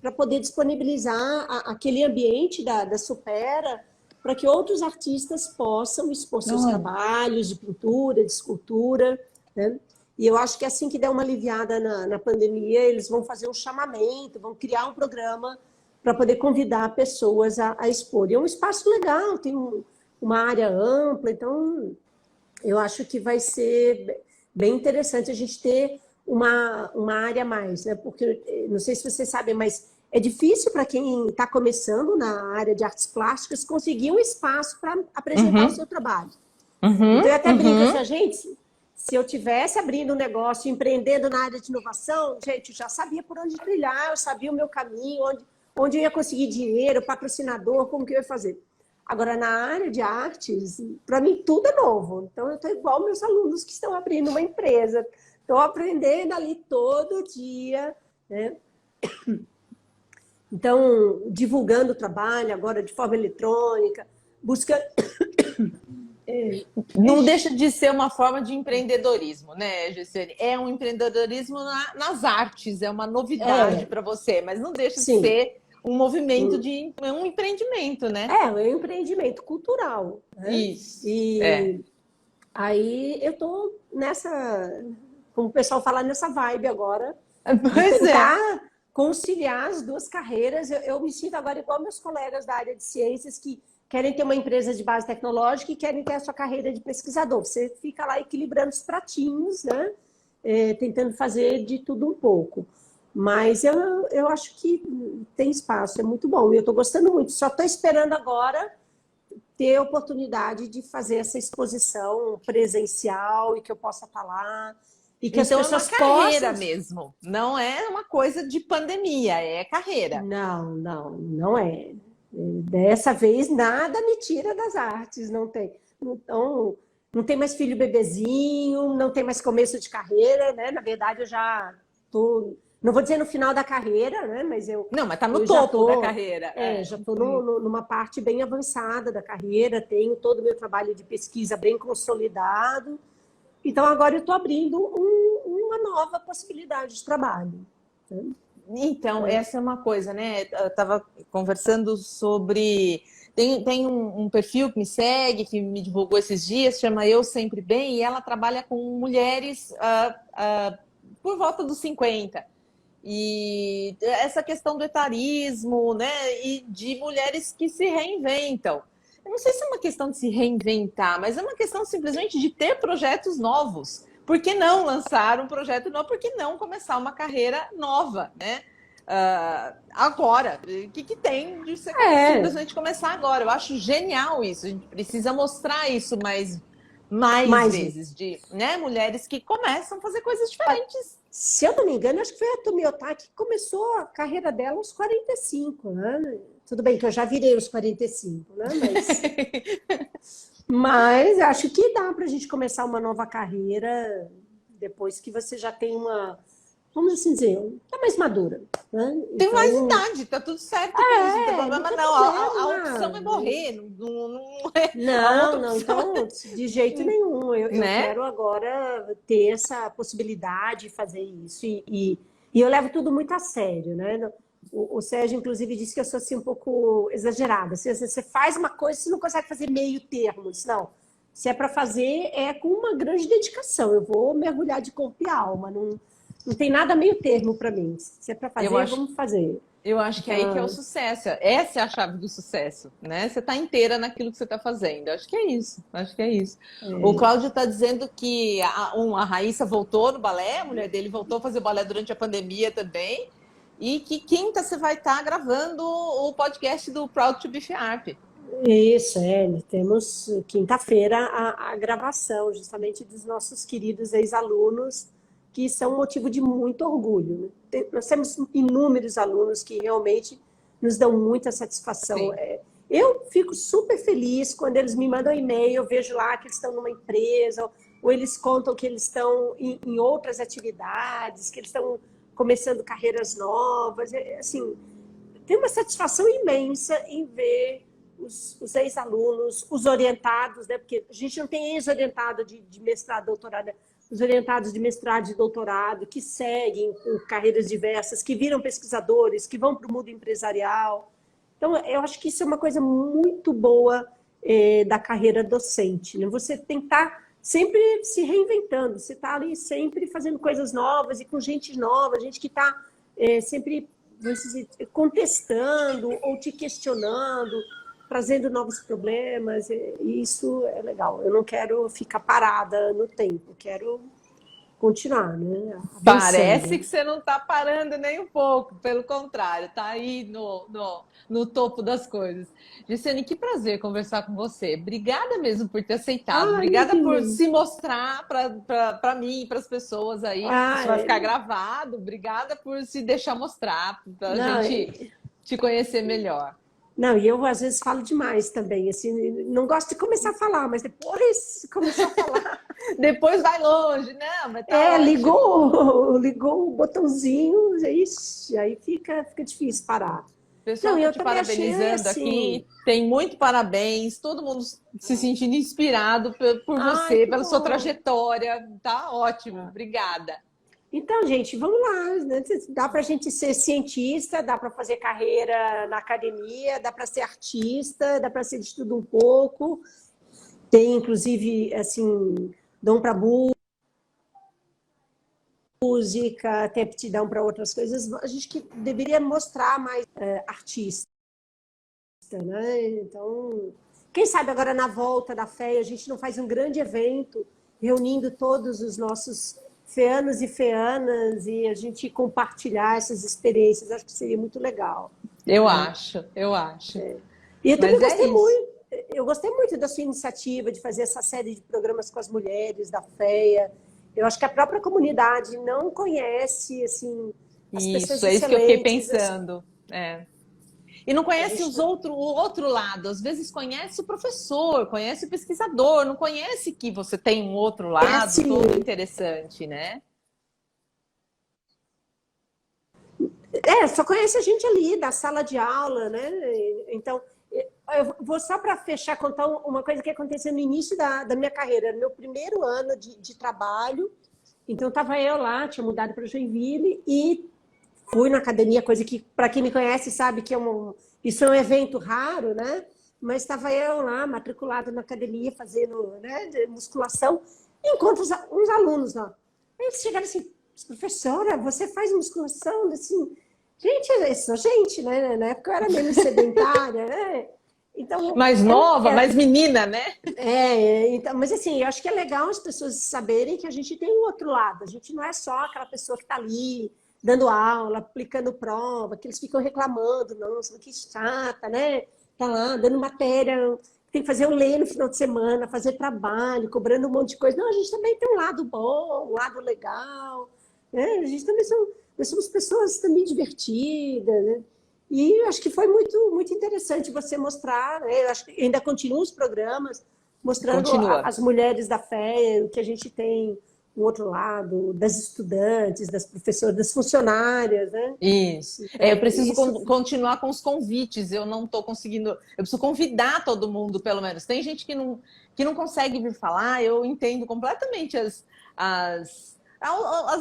para poder disponibilizar aquele ambiente da Supera para que outros artistas possam expor seus Olha. trabalhos de pintura, de escultura, né? E eu acho que assim que der uma aliviada na pandemia, eles vão fazer um chamamento, vão criar um programa para poder convidar pessoas a expor. E é um espaço legal, tem uma área ampla, então eu acho que vai ser bem interessante a gente ter uma área a mais, né? Porque, não sei se vocês sabem, mas é difícil para quem está começando na área de artes plásticas conseguir um espaço para apresentar o Uhum, seu trabalho. uhum, Então, eu até brinco uhum. assim: gente, se eu tivesse abrindo um negócio, empreendendo na área de inovação, gente, eu já sabia por onde trilhar, eu sabia o meu caminho, onde eu ia conseguir dinheiro, patrocinador, como que eu ia fazer. Agora, na área de artes, para mim tudo é novo. Então, eu estou igual meus alunos que estão abrindo uma empresa. Estou aprendendo ali todo dia, né? Então, divulgando o trabalho agora de forma eletrônica, busca. Não deixa de ser uma forma de empreendedorismo, né, Gessiane? É um empreendedorismo nas artes, é uma novidade É, para você, mas não deixa de sim. ser um movimento de um empreendimento, né? É um empreendimento cultural, né? Isso. É. E aí eu estou nessa, como o pessoal fala, nessa vibe agora, de Pois é. tentar conciliar as duas carreiras. Eu me sinto agora igual meus colegas da área de ciências que querem ter uma empresa de base tecnológica e querem ter a sua carreira de pesquisador. Você fica lá equilibrando os pratinhos, né? Tentando fazer de tudo um pouco. Mas eu acho que tem espaço, é muito bom. E eu estou gostando muito. Só estou esperando agora ter a oportunidade de fazer essa exposição presencial e que eu possa estar lá e que as Então é uma pessoas carreira possam. mesmo, não é uma coisa de pandemia, é carreira. Não, não, não é. Dessa vez nada me tira das artes, não tem. Então, não tem mais filho bebezinho, não tem mais começo de carreira, né? Na verdade, eu já tô, não vou dizer no final da carreira, né? Mas Não, mas tá no eu já topo da tô, carreira. já estou numa parte bem avançada da carreira, tenho todo o meu trabalho de pesquisa bem consolidado. Então, agora eu estou abrindo uma nova possibilidade de trabalho. Né? Então, essa é uma coisa, né? Eu estava conversando sobre. Tem um perfil que me segue, que me divulgou esses dias, chama Eu Sempre Bem, e ela trabalha com mulheres por volta dos 50. E essa questão do etarismo, né? E de mulheres que se reinventam. Eu não sei se é uma questão de se reinventar, mas é uma questão simplesmente de ter projetos novos. Por que não lançar um projeto novo? Por que não começar uma carreira nova, né? Agora, o que tem de você É, simplesmente começar agora? Eu acho genial isso. A gente precisa mostrar isso mais mas vezes de, né, mulheres que começam a fazer coisas diferentes. se eu não me engano, acho que foi a Tomiotaki que começou a carreira dela aos 45, né? Tudo bem que eu já virei os 45, né? Mas acho que dá para a gente começar uma nova carreira depois que você já tem uma, vamos assim dizer, tá mais madura, né? Tem mais Então, idade, tá tudo certo com isso, não tem não problema tem não. A opção problema. é morrer, não é, a Não, outra não, opção então, de jeito nenhum. Eu né? quero agora ter essa possibilidade de fazer isso. E eu levo tudo muito a sério, né? O Sérgio, inclusive, disse que eu sou assim, um pouco exagerada. Você faz uma coisa, você não consegue fazer meio termo. Disse, não, se é para fazer, é com uma grande dedicação. Eu vou mergulhar de corpo e alma. Não tem nada meio termo para mim. Se é para Eu fazer, acho, vamos fazer. eu acho que é aí que é o Então, sucesso. Essa é a chave do sucesso, né? Você tá inteira naquilo que você tá fazendo. Acho que é isso. Acho que é isso. O Cláudio está dizendo que a Raíssa voltou no balé, a mulher dele voltou a fazer balé durante a pandemia também. E que quinta você vai estar gravando o podcast do Proud to be Sharp. isso, temos quinta-feira a gravação justamente dos nossos queridos ex-alunos, que são motivo de muito orgulho. Né? Nós temos inúmeros alunos que realmente nos dão muita satisfação. Sim. Eu fico super feliz quando eles me mandam e-mail, eu vejo lá que eles estão numa empresa, ou eles contam que eles estão em outras atividades, que eles estão começando carreiras novas. Assim, tem uma satisfação imensa em ver os ex-alunos, os orientados, né? Porque a gente não tem ex-orientado de mestrado, doutorado, né? Os orientados de mestrado e doutorado, que seguem com carreiras diversas, que viram pesquisadores, que vão para o mundo empresarial. Então, eu acho que isso é uma coisa muito boa da carreira docente. Né? Você tem que estar sempre se reinventando, você está ali sempre fazendo coisas novas e com gente nova, gente que está sempre dizer, contestando ou te questionando, trazendo novos problemas. E isso é legal. Eu não quero ficar parada no tempo, quero continuar, né? Parece que Avançando. você não está parando nem um pouco, pelo contrário, está aí no topo das coisas. Gisele, que prazer conversar com você. Obrigada mesmo por ter aceitado, Ai, obrigada por imagina. se mostrar para mim e para as pessoas aí. Isso vai ficar gravado. Obrigada por se deixar mostrar, para a Não, gente te conhecer melhor. não, e eu às vezes falo demais também, assim, não gosto de começar a falar, mas depois começou a falar. Depois vai longe, não, mas tá ótimo. Ligou o botãozinho, ixi, aí fica difícil parar. O Não, pessoal e está eu te também achei parabenizando assim, aqui. Tem muito parabéns. Todo mundo se sentindo inspirado por ai, você, que pela sua bom. trajetória. Tá ótimo. Obrigada. Então, gente, vamos lá, né? Dá para a gente ser cientista, dá para fazer carreira na academia, dá para ser artista, dá para ser de tudo um pouco. Tem, inclusive, assim, dom para burro. música, tem aptidão para outras coisas, a gente que deveria mostrar mais artista, né? Então, quem sabe agora na volta da FEA a gente não faz um grande evento reunindo todos os nossos feanos e feanas e a gente compartilhar essas experiências. Acho que seria muito legal. Eu acho, eu acho. E eu também Mas gostei muito. Eu gostei muito da sua iniciativa de fazer essa série de programas com as mulheres da FEA. Eu acho que a própria comunidade não conhece assim as pessoas Isso, é isso que eu fiquei excelentes. pensando. E não conhece gente... o outro lado. Às vezes conhece o professor, conhece o pesquisador, não conhece que você tem um outro lado assim, todo interessante, né? Só conhece a gente ali da sala de aula, né? Então, eu vou só para fechar contar uma coisa que aconteceu no início da minha carreira, no meu primeiro ano de trabalho. Então, estava eu lá, tinha mudado para Joinville e fui na academia, coisa que, para quem me conhece, sabe que isso é um evento raro, né? Mas estava eu lá, matriculada na academia, fazendo, né, musculação, e encontro uns alunos lá. Eles chegaram assim, professora, você faz musculação? Assim, gente, eu sou gente, né? Na época eu era menos sedentária, né? Então, mais nova, mais menina, né? Então, mas assim, eu acho que é legal as pessoas saberem que a gente tem um outro lado. A gente não é só aquela pessoa que está ali dando aula, aplicando prova, que eles ficam reclamando, nossa, que chata, né? Tá lá dando matéria, tem que fazer o ler no final de semana, fazer trabalho, cobrando um monte de coisa. Não, a gente também tem um lado bom, um lado legal, né? A gente também nós somos pessoas também divertidas, né? E eu acho que foi muito, muito interessante você mostrar, né? Eu acho que ainda continuam os programas mostrando as mulheres da FEA, o que a gente tem um outro lado, das estudantes, das professoras, das funcionárias, né? Isso. Então, Eu preciso continuar com os convites, eu não estou conseguindo. Eu preciso convidar todo mundo, pelo menos. Tem gente que não consegue vir falar, eu entendo completamente as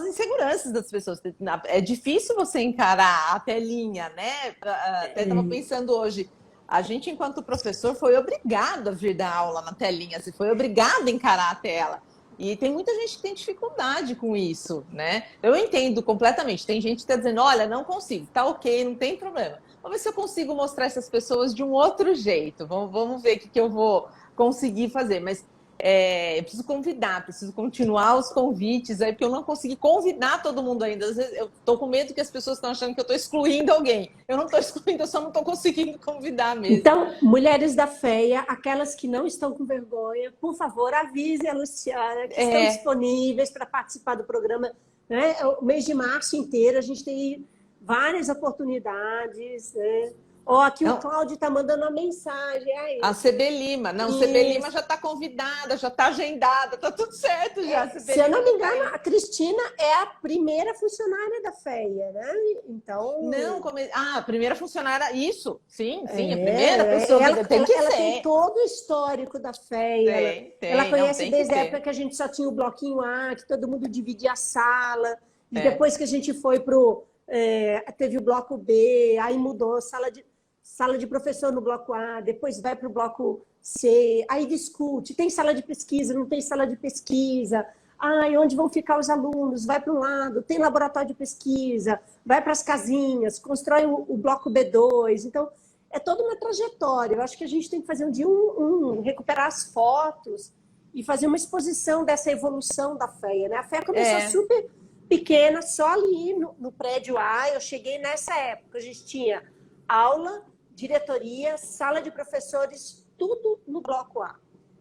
inseguranças das pessoas. É difícil você encarar a telinha, né? Até estava pensando hoje. A gente, enquanto professor, foi obrigado a vir dar aula na telinha, assim, foi obrigado a encarar a tela. E tem muita gente que tem dificuldade com isso, né? Eu entendo completamente. Tem gente que está dizendo, olha, não consigo, tá ok, não tem problema. Vamos ver se eu consigo mostrar essas pessoas de um outro jeito. Vamos ver o que eu vou conseguir fazer. Mas eu preciso convidar, preciso continuar os convites aí, porque eu não consegui convidar todo mundo ainda. Às vezes eu estou com medo que as pessoas estão achando que eu estou excluindo alguém. Eu não estou excluindo, eu só não estou conseguindo convidar mesmo. Então, mulheres da FEA, aquelas que não estão com vergonha, por favor, avise a Luciana que estão disponíveis para participar do programa. Né? O mês de março inteiro a gente tem várias oportunidades, né? Aqui o Cláudio está mandando uma mensagem. Aí. A CB Lima. Não, CB Lima já está convidada, já está agendada, está tudo certo já. Se eu não me engano, a Cristina é a primeira funcionária da FEA, né? Então... Não, a primeira funcionária, isso, sim, a primeira pessoa. Ela tem todo o histórico da FEA. Ela conhece desde a época que a gente só tinha o bloquinho A, que todo mundo dividia a sala. E depois que a gente foi teve o bloco B, aí mudou sala de professor no bloco A, depois vai para o bloco C, aí discute, tem sala de pesquisa, não tem sala de pesquisa, onde vão ficar os alunos, vai para um lado, tem laboratório de pesquisa, vai para as casinhas, constrói o bloco B2, então é toda uma trajetória. Eu acho que a gente tem que fazer um dia recuperar as fotos e fazer uma exposição dessa evolução da FEA, né? A FEA começou super pequena, só ali no prédio A. Eu cheguei nessa época, a gente tinha aula, diretoria, sala de professores, tudo no bloco A.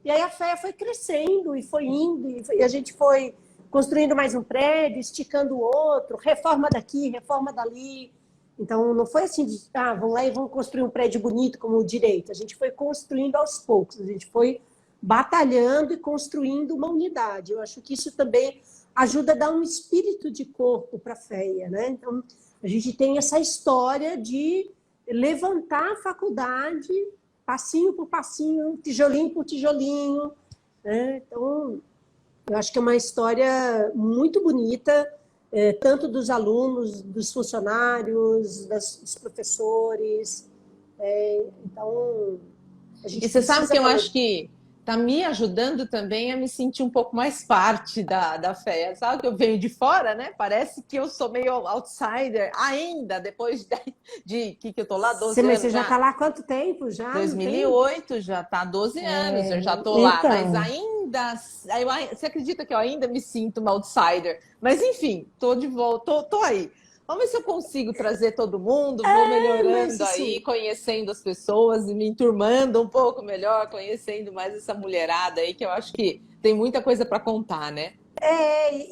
E aí a FEA foi crescendo e foi indo, e a gente foi construindo mais um prédio, esticando o outro, reforma daqui, reforma dali. Então não foi assim, vamos lá e vamos construir um prédio bonito como o direito. A gente foi construindo aos poucos, a gente foi batalhando e construindo uma unidade. Eu acho que isso também ajuda a dar um espírito de corpo para a FEA, né? Então a gente tem essa história de levantar a faculdade, passinho por passinho, tijolinho por tijolinho, né? Então, eu acho que é uma história muito bonita, tanto dos alunos, dos funcionários, dos professores. Então, a gente e você sabe que eu acho que tá me ajudando também a me sentir um pouco mais parte da FEA, sabe? Eu venho de fora, né? Parece que eu sou meio outsider ainda, depois de que eu tô lá 12 Mas anos você já está já. lá há quanto tempo já? Não tem? 2008 já tá 12 anos, eu já tô lá, mas Então, ainda, você acredita que eu ainda me sinto uma outsider? Mas enfim, tô de volta, tô aí. Vamos ver se eu consigo trazer todo mundo, vou mas melhorando aí, assim, conhecendo as pessoas e me enturmando um pouco melhor, conhecendo mais essa mulherada aí, que eu acho que tem muita coisa para contar, né?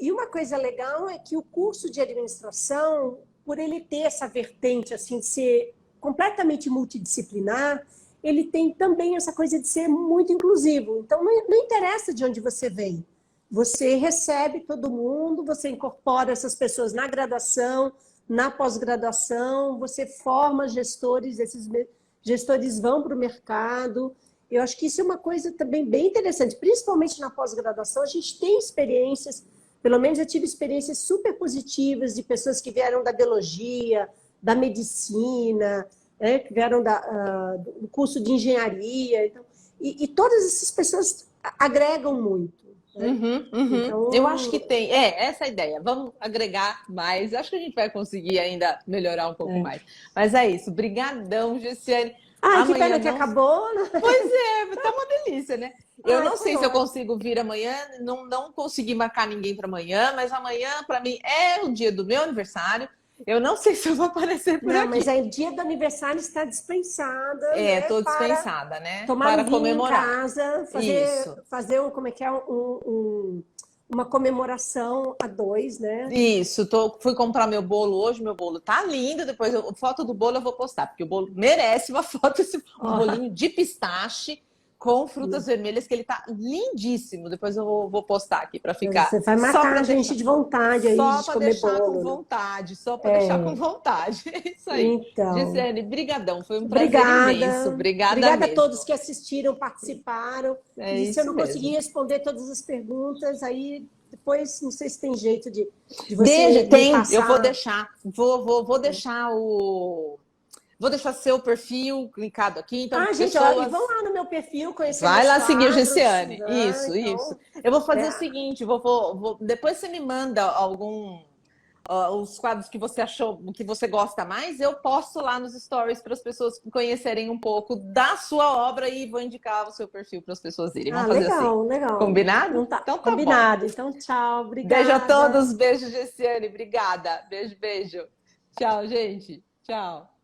e uma coisa legal é que o curso de administração, por ele ter essa vertente assim de ser completamente multidisciplinar, ele tem também essa coisa de ser muito inclusivo. Então, não interessa de onde você vem. Você recebe todo mundo, você incorpora essas pessoas na graduação, na pós-graduação, você forma gestores, esses gestores vão para o mercado. Eu acho que isso é uma coisa também bem interessante, principalmente na pós-graduação. A gente tem experiências, pelo menos eu tive experiências super positivas de pessoas que vieram da biologia, da medicina, né, que vieram do curso de engenharia. Então, e todas essas pessoas agregam muito. Né? Uhum, uhum. Eu acho que Então, tem, essa é a ideia. Vamos agregar mais. Acho que a gente vai conseguir ainda melhorar um pouco mais. Mas é isso. Brigadão, Gessiane. ai, que Amanhã pena que não. acabou, né? Pois é, tá uma delícia, né? Eu Ai, não foi sei se eu ótimo. consigo vir amanhã, não consegui marcar ninguém para amanhã, mas amanhã, para mim, é o dia do meu aniversário. Eu não sei se eu vou aparecer por Não, mas aqui. aí o dia do aniversário está dispensada, É, né, tô para dispensada, né? tomar um Para vinho em comemorar. casa, Isso. fazer um, como é que é, uma comemoração a dois, né? Isso, fui comprar meu bolo hoje, meu bolo tá lindo, depois foto do bolo eu vou postar, porque o bolo merece uma foto, um Ó, bolinho de pistache com frutas vermelhas, que ele tá lindíssimo, depois eu vou postar aqui para ficar, você vai só matar para a gente deixar, de vontade aí só de para comer deixar com bolo, né? vontade, só para deixar com vontade, é isso aí. Então, Gisele, brigadão, foi um prazer imenso, obrigada. obrigada Obrigada a todos mesmo, que assistiram, participaram. é E se eu isso não conseguir mesmo. responder todas as perguntas, aí depois não sei se tem jeito de você me Eu vou passar. deixar, vou deixar Vou deixar seu perfil clicado aqui, então Gente, ó, e pessoas. vão lá no meu perfil conhecer Vai meus lá seguir o quadros, Gessiane. né? Isso, isso. Então, Eu vou fazer é, o seguinte: depois você me manda os quadros que você achou, que você gosta mais, eu posto lá nos stories para as pessoas conhecerem um pouco da sua obra e vou indicar o seu perfil para as pessoas irem. Vamos fazer assim. legal, legal. Combinado? Então tá, Então tá bom. combinado. Então, tchau, Beijo a obrigada. todos, beijo, Gessiane. Obrigada. Beijo, beijo. Tchau, gente. Tchau.